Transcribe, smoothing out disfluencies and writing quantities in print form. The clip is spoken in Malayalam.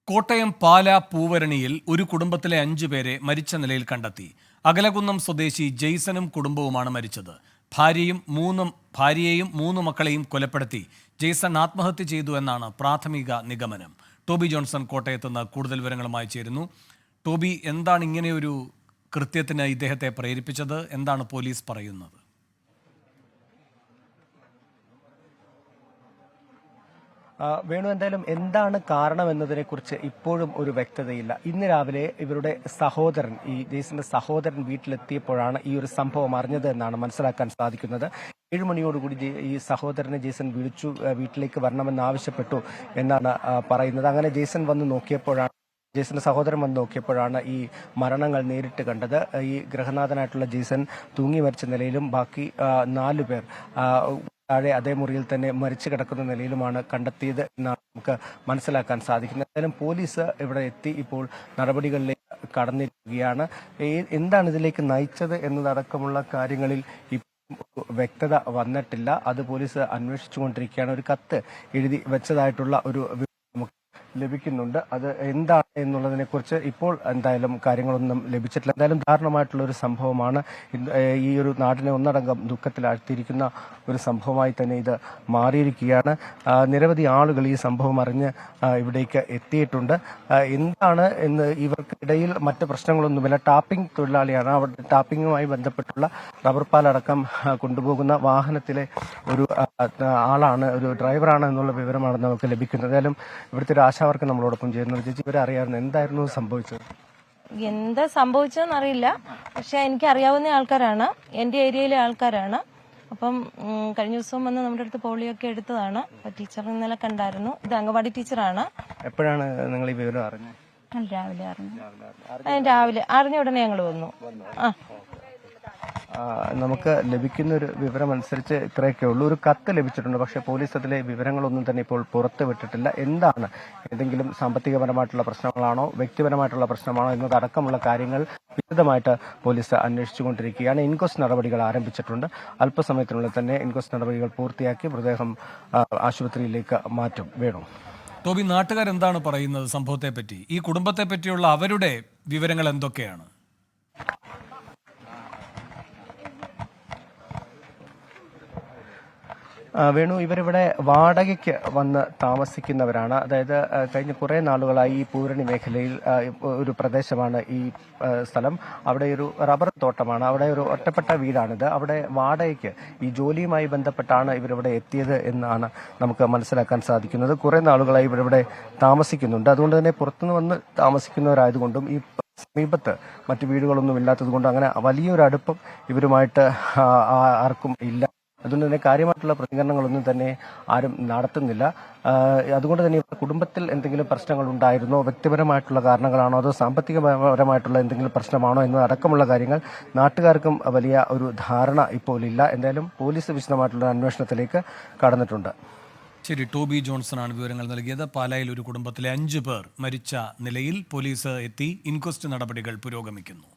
കോട്ടയം പാലാ പൂവരണിയിൽ ഒരു കുടുംബത്തിലെ 5 പേരെ മരിച്ച നിലയിൽ കണ്ടെത്തി. അകലകുന്നം സ്വദേശി ജെയ്സനും കുടുംബവുമാണ് മരിച്ചത്. ഭാര്യയെയും 3 മക്കളെയും കൊലപ്പെടുത്തി ജെയ്സൺ ആത്മഹത്യ ചെയ്തു എന്നാണ് പ്രാഥമിക നിഗമനം. ടോബി ജോൺസൺ കോട്ടയത്ത് നിന്ന് കൂടുതൽ വിവരങ്ങളുമായി ചേരുന്നു. ടോബി, എന്താണ് ഇങ്ങനെയൊരു കൃത്യത്തിന് ഇദ്ദേഹത്തെ പ്രേരിപ്പിച്ചത്? എന്താണ് പോലീസ് പറയുന്നത്? വേണു, എന്തായാലും എന്താണ് കാരണം എന്നതിനെക്കുറിച്ച് ഇപ്പോഴും ഒരു വ്യക്തതയില്ല. ഇന്ന് രാവിലെ ഇവരുടെ സഹോദരൻ, ഈ ജെയ്സന്റെ സഹോദരൻ വീട്ടിലെത്തിയപ്പോഴാണ് ഈ ഒരു സംഭവം അറിഞ്ഞത് എന്നാണ് മനസ്സിലാക്കാൻ സാധിക്കുന്നത്. 7 മണിയോടുകൂടി ഈ സഹോദരനെ ജെയ്സൺ വിളിച്ചു, വീട്ടിലേക്ക് വരണമെന്ന് ആവശ്യപ്പെട്ടു എന്നാണ് പറയുന്നത്. അങ്ങനെ ജെയ്സൺ വന്ന് നോക്കിയപ്പോഴാണ് ജെയ്സന്റെ സഹോദരൻ വന്ന് നോക്കിയപ്പോഴാണ് ഈ മരണങ്ങൾ നേരിട്ട് കണ്ടത്. ഈ ഗൃഹനാഥനായിട്ടുള്ള ജെയ്സൺ തൂങ്ങി മരിച്ച നിലയിലും ബാക്കി 4 പേർ താഴെ അതേ മുറിയിൽ തന്നെ മരിച്ചു കിടക്കുന്ന നിലയിലുമാണ് കണ്ടെത്തിയത് എന്നാണ് നമുക്ക് മനസ്സിലാക്കാൻ സാധിക്കുന്നത്. എന്തായാലും പോലീസ് ഇവിടെ എത്തി ഇപ്പോൾ നടപടികളിലേക്ക് കടന്നിരിക്കുകയാണ്. എന്താണ് ഇതിലേക്ക് നയിച്ചത് എന്നതടക്കമുള്ള കാര്യങ്ങളിൽ വ്യക്തത വന്നിട്ടില്ല. അത് പോലീസ് അന്വേഷിച്ചുകൊണ്ടിരിക്കുകയാണ്. ഒരു കത്ത് എഴുതി വെച്ചതായിട്ടുള്ള ഒരു ലഭിക്കുന്നുണ്ട്. അത് എന്താണ് എന്നുള്ളതിനെ കുറിച്ച് ഇപ്പോൾ എന്തായാലും കാര്യങ്ങളൊന്നും ലഭിച്ചിട്ടില്ല. എന്തായാലും ദാരുണമായിട്ടുള്ള ഒരു സംഭവമാണ്. ഈ ഒരു നാടിനെ ഒന്നടങ്കം ദുഃഖത്തിലാഴ്ത്തിയിരിക്കുന്ന ഒരു സംഭവമായി തന്നെ ഇത് മാറിയിരിക്കുകയാണ്. നിരവധി ആളുകൾ ഈ സംഭവം അറിഞ്ഞ് ഇവിടേക്ക് എത്തിയിട്ടുണ്ട്. എന്താണ് എന്ന് ഇവർക്കിടയിൽ മറ്റ് പ്രശ്നങ്ങളൊന്നുമില്ല. ടാപ്പിംഗ് തൊഴിലാളിയാണ്. അവിടെ ടാപ്പിംഗുമായി ബന്ധപ്പെട്ടുള്ള റബ്ബർ പാലടക്കം കൊണ്ടുപോകുന്ന വാഹനത്തിലെ ഒരു ആളാണ്, ഒരു ഡ്രൈവറാണ് എന്നുള്ള വിവരമാണ് നമുക്ക് ലഭിക്കുന്നത്. എന്തായാലും ഇവിടുത്തെ ഒരു ആശാവർക്ക് നമ്മളോടൊപ്പം ചേരുന്നത്. ചേച്ചി, ഇവരെ അറിയാവുന്ന എന്തായിരുന്നു സംഭവിച്ചത്? എന്താ സംഭവിച്ചതെന്ന് അറിയില്ല, പക്ഷെ എനിക്ക് അറിയാവുന്ന ആൾക്കാരാണ്, എന്റെ ഏരിയയിലെ ആൾക്കാരാണ്. അപ്പം കഴിഞ്ഞ ദിവസം വന്ന് നമ്മുടെ അടുത്ത് പോളിയൊക്കെ എടുത്തതാണ്. ടീച്ചർ ഇന്നലെ കണ്ടായിരുന്നു. ഇത് അംഗൻവാടി ടീച്ചറാണ്. എപ്പോഴാണ് നിങ്ങൾ ഈ വിവരം അറിഞ്ഞത്? രാവിലെ അറിഞ്ഞ ഉടനെ ഞങ്ങൾ വന്നു. നമുക്ക് ലഭിക്കുന്ന ഒരു വിവരം അനുസരിച്ച് ഇത്രയൊക്കെ ഉള്ളൂ. ഒരു കത്ത് ലഭിച്ചിട്ടുണ്ട്, പക്ഷേ പോലീസ് അതിലെ വിവരങ്ങളൊന്നും തന്നെ ഇപ്പോൾ പുറത്തു വിട്ടിട്ടില്ല. എന്താണ്, ഏതെങ്കിലും സാമ്പത്തികപരമായിട്ടുള്ള പ്രശ്നങ്ങളാണോ, വ്യക്തിപരമായിട്ടുള്ള പ്രശ്നമാണോ എന്നതടക്കമുള്ള കാര്യങ്ങൾ വിശദമായിട്ട് പോലീസ് അന്വേഷിച്ചുകൊണ്ടിരിക്കുകയാണ്. ഇൻക്വസ്റ്റ് നടപടികൾ ആരംഭിച്ചിട്ടുണ്ട്. അല്പസമയത്തിനുള്ളിൽ തന്നെ ഇൻക്വസ്റ്റ് നടപടികൾ പൂർത്തിയാക്കി മൃതദേഹം ആശുപത്രിയിലേക്ക് മാറ്റും. വേണു, ടോബി, നാട്ടുകാരെന്താണ് പറയുന്നത് സംഭവത്തെ പറ്റി? ഈ കുടുംബത്തെ പറ്റിയുള്ള അവരുടെ വിവരങ്ങൾ എന്തൊക്കെയാണ്? വേണു, ഇവരിവിടെ വാടകയ്ക്ക് വന്ന് താമസിക്കുന്നവരാണ്. അതായത് കഴിഞ്ഞ കുറേ നാളുകളായി ഈ പൂരണി മേഖലയിൽ ഒരു പ്രദേശമാണ് ഈ സ്ഥലം. അവിടെ ഒരു റബ്ബർ തോട്ടമാണ്. അവിടെ ഒരു ഒറ്റപ്പെട്ട വീടാണിത്. അവിടെ വാടകയ്ക്ക് ഈ ജോലിയുമായി ബന്ധപ്പെട്ടാണ് ഇവരിവിടെ എത്തിയത് എന്നാണ് നമുക്ക് മനസ്സിലാക്കാൻ സാധിക്കുന്നത്. കുറേ നാളുകളായി ഇവരിവിടെ താമസിക്കുന്നുണ്ട്. അതുകൊണ്ട് തന്നെ പുറത്തുനിന്ന് വന്ന് താമസിക്കുന്നവരായതുകൊണ്ടും ഈ സമീപത്ത് മറ്റു വീടുകളൊന്നും ഇല്ലാത്തത് കൊണ്ടും അങ്ങനെ വലിയൊരു അടുപ്പം ഇവരുമായിട്ട് ആർക്കും ഇല്ല. അതുകൊണ്ട് തന്നെ കാര്യമായിട്ടുള്ള പ്രതികരണങ്ങളൊന്നും തന്നെ ആരും നടത്തുന്നില്ല. അതുകൊണ്ട് തന്നെ കുടുംബത്തിൽ എന്തെങ്കിലും പ്രശ്നങ്ങൾ ഉണ്ടായിരുന്നോ, വ്യക്തിപരമായിട്ടുള്ള കാരണങ്ങളാണോ, അതോ സാമ്പത്തികപരമായിട്ടുള്ള എന്തെങ്കിലും പ്രശ്നമാണോ എന്നതടക്കമുള്ള കാര്യങ്ങൾ നാട്ടുകാർക്കും വലിയ ഒരു ധാരണ ഇപ്പോൾ ഇല്ല. എന്തായാലും പോലീസ് വിശദമായിട്ടുള്ള അന്വേഷണത്തിലേക്ക് കടന്നിട്ടുണ്ട്. ശരി, ടോബി ജോൺസൺ ആണ് വിവരങ്ങൾ നൽകിയത്. പാലായിൽ ഒരു കുടുംബത്തിലെ 5 പേർ മരിച്ച നിലയിൽ പോലീസ് എത്തി. ഇൻക്വസ്റ്റ് നടപടികൾ പുരോഗമിക്കുന്നു.